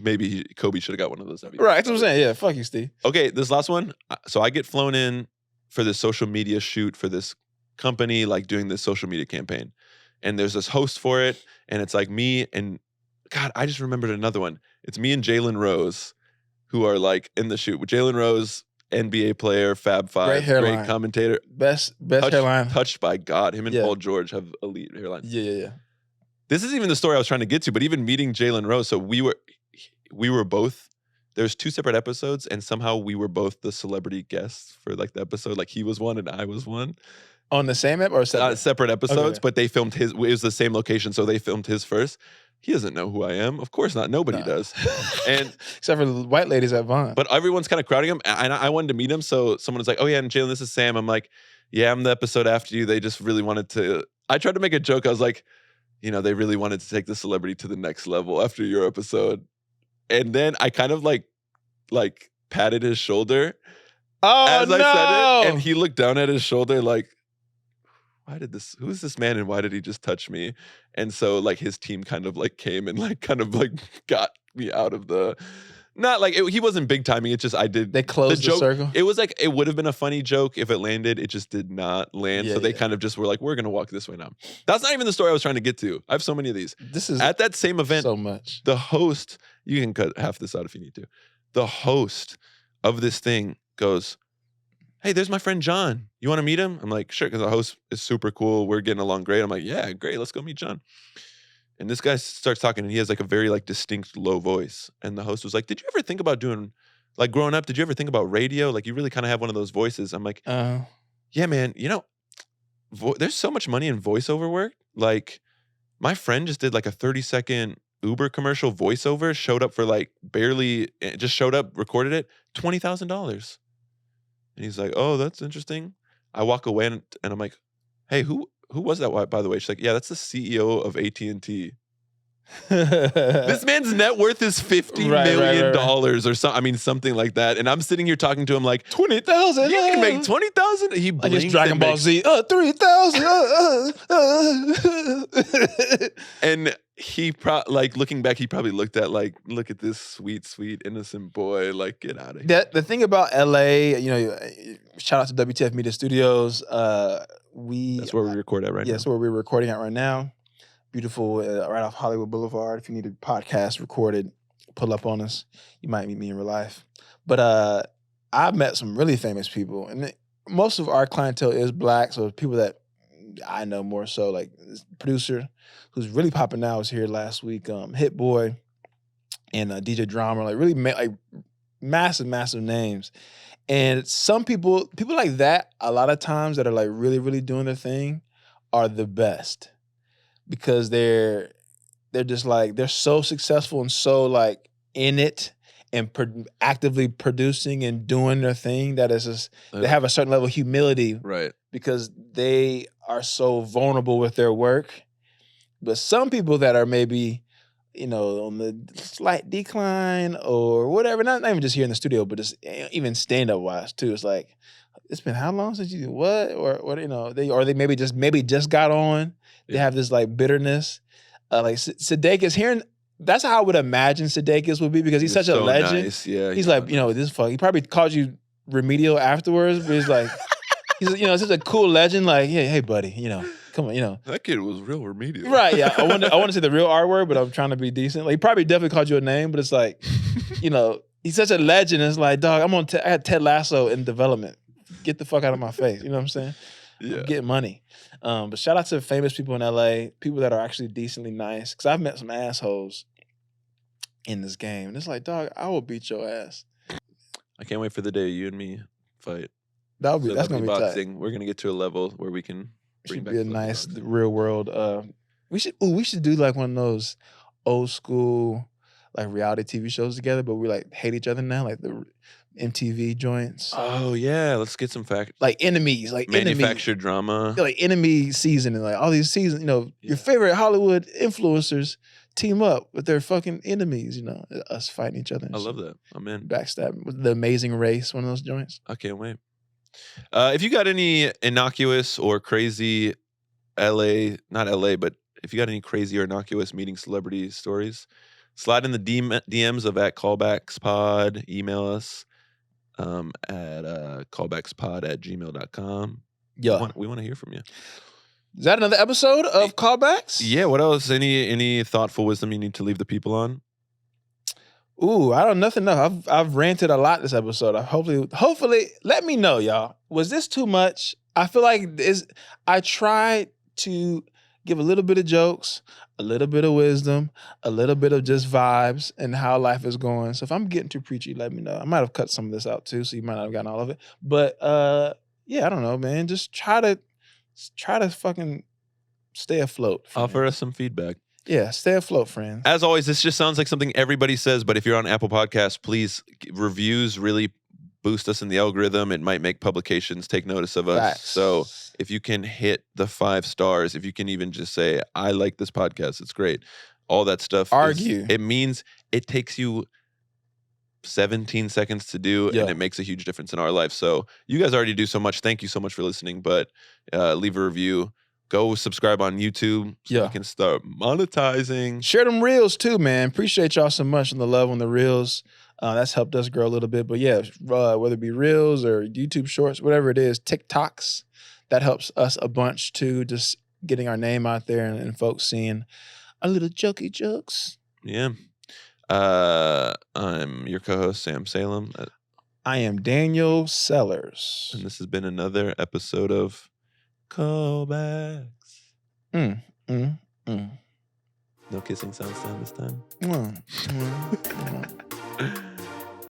maybe Kobe should have got one of those. Right, that's what I'm saying. Yeah, fuck you, Steve. Okay, this last one. So I get flown in for this social media shoot for this company, like doing this social media campaign. And there's this host for it, and it's like me and, God, I just remembered another one. It's me and Jalen Rose, who are like in the shoot. With Jalen Rose, NBA player, Fab Five, great commentator. Best hairline. Touched by God. Him and Paul George have elite hairlines. Yeah. This is even the story I was trying to get to, but even meeting Jalen Rose, so we were both, there's 2 separate episodes, and somehow we were both the celebrity guests for like the episode. Like he was one and I was one. On the same episode or separate? Separate episodes, but they filmed it was the same location, so they filmed his first. He doesn't know who I am. Of course not. Nobody does. And except for the white ladies at Vaughn. But everyone's kind of crowding him, and I wanted to meet him, so someone was like, oh yeah, and Jalen, this is Sam. I'm like, yeah, I'm the episode after you. They just really wanted to, I tried to make a joke. I was like, they really wanted to take the celebrity to the next level after your episode. And then I kind of like patted his shoulder as I said it. And he looked down at his shoulder like, who's this man and why did he just touch me? And so like his team kind of like came and like kind of like got me out of the, not like he wasn't big timing. It's just they closed the circle. It was like, it would have been a funny joke if it landed. It just did not land. So they kind of just were like, we're going to walk this way now. That's not even the story I was trying to get to. I have so many of these. This is at that same event. So much. The host, you can cut half this out if you need to. The host of this thing goes, hey, there's my friend John. You want to meet him? I'm like, sure, because the host is super cool. We're getting along great. I'm like, yeah, great. Let's go meet John. And this guy starts talking, and he has like a very like distinct low voice. And the host was like, "Did you ever think about doing like growing up? Did you ever think about radio? Like you really kind of have one of those voices." I'm like, "Yeah, man. You know, there's so much money in voiceover work. Like my friend just did like a 30-second Uber commercial voiceover. Showed up for like just showed up, recorded it, $20,000." And he's like, "Oh, that's interesting." I walk away and I'm like, "Hey, who was that, by the way?" She's like, "Yeah, that's the CEO of AT&T." This man's net worth is $50 million or something. I mean, something like that. And I'm sitting here talking to him like, 20,000. You can make 20,000. He like blinks it's Dragon Ball Z. 3,000. And he like looking back, he probably looked at like, look at this sweet, sweet, innocent boy. Like, get out of here. The thing about LA, you know, shout out to WTF Media Studios. That's where we record at right now. Yeah, that's where we're recording at right now. Beautiful, right off Hollywood Boulevard. If you need a podcast recorded, pull up on us. You might meet me in real life. But I've met some really famous people, and most of our clientele is Black. So people that I know more so, like this producer who's really popping now was here last week. Hit Boy and DJ Drama, like really like massive names. And some people like that, a lot of times that are like really, really doing their thing, are the best. Because they're just like, they're so successful and so like in it and actively producing and doing their thing that is just, they have a certain level of humility. Right. Because they are so vulnerable with their work. But some people that are maybe, you know, on the slight decline or whatever, not even just here in the studio, but just even stand-up wise too. It's like, it's been how long since you did what? Or you know, they maybe just got on. They have this like bitterness. Like Sudeikis hearing, that's how I would imagine Sudeikis would be because he's such a legend. Nice. Yeah, he's like, you know, this fuck. He probably called you remedial afterwards, but he's like, he's, you know, such a cool legend. Like, yeah, hey buddy, you know, come on, you know. That kid was real remedial. Right, yeah. I want to say the real R word, but I'm trying to be decent. Like, he probably definitely called you a name, but it's like, you know, he's such a legend. It's like, dog, I had Ted Lasso in development. Get the fuck out of my face. You know what I'm saying? Yeah. I'm getting money. But shout out to famous people in LA, people that are actually decently nice. Because I've met some assholes in this game. And it's like, dog, I will beat your ass. I can't wait for the day you and me fight. That's gonna be boxing. tight. We're gonna get to a level where we can bring back be a nice real world. We should do like one of those old school like reality TV shows together, but we like hate each other now, like the MTV joints. Oh yeah, let's get some like enemies, like manufactured drama, like enemy season, and like all these seasons. You know, your favorite Hollywood influencers team up with their fucking enemies. You know, us fighting each other. I love that. I'm in. Backstab with The Amazing Race, one of those joints. I can't wait. If you got any innocuous or crazy not LA, but if you got any crazy or innocuous meeting celebrity stories, slide in the DMs of @callbackspod. Email us at callbackspod@gmail.com. Yeah. We want to hear from you. Is that another episode of Callbacks? Yeah. What else? Any thoughtful wisdom you need to leave the people on? Ooh, I don't nothing else. I've ranted a lot this episode. Hopefully, let me know, y'all. Was this too much? I feel like I tried to give a little bit of jokes, a little bit of wisdom, a little bit of just vibes and how life is going. So if I'm getting too preachy, let me know. I might have cut some of this out too, so you might not have gotten all of it. But yeah, I don't know, man. Just try to fucking stay afloat. Offer us some feedback. Yeah, stay afloat, friends. As always, this just sounds like something everybody says, but if you're on Apple Podcasts, please, reviews really boost us in the algorithm. It might make publications take notice of us. Facts. So if you can hit the 5 stars, if you can even just say, I like this podcast, it's great. All that stuff. It means it takes you 17 seconds to do, and it makes a huge difference in our life. So you guys already do so much. Thank you so much for listening, but leave a review. Go subscribe on YouTube so we can start monetizing. Share them reels too, man. Appreciate y'all so much on the love on the reels. That's helped us grow a little bit. But yeah, whether it be reels or YouTube shorts, whatever it is, TikToks, that helps us a bunch too, just getting our name out there and folks seeing our little jokey jokes. Yeah. I'm your co-host, Sam Salem. I am Daniel Sellers. And this has been another episode of Callbacks. No kissing sounds down this time.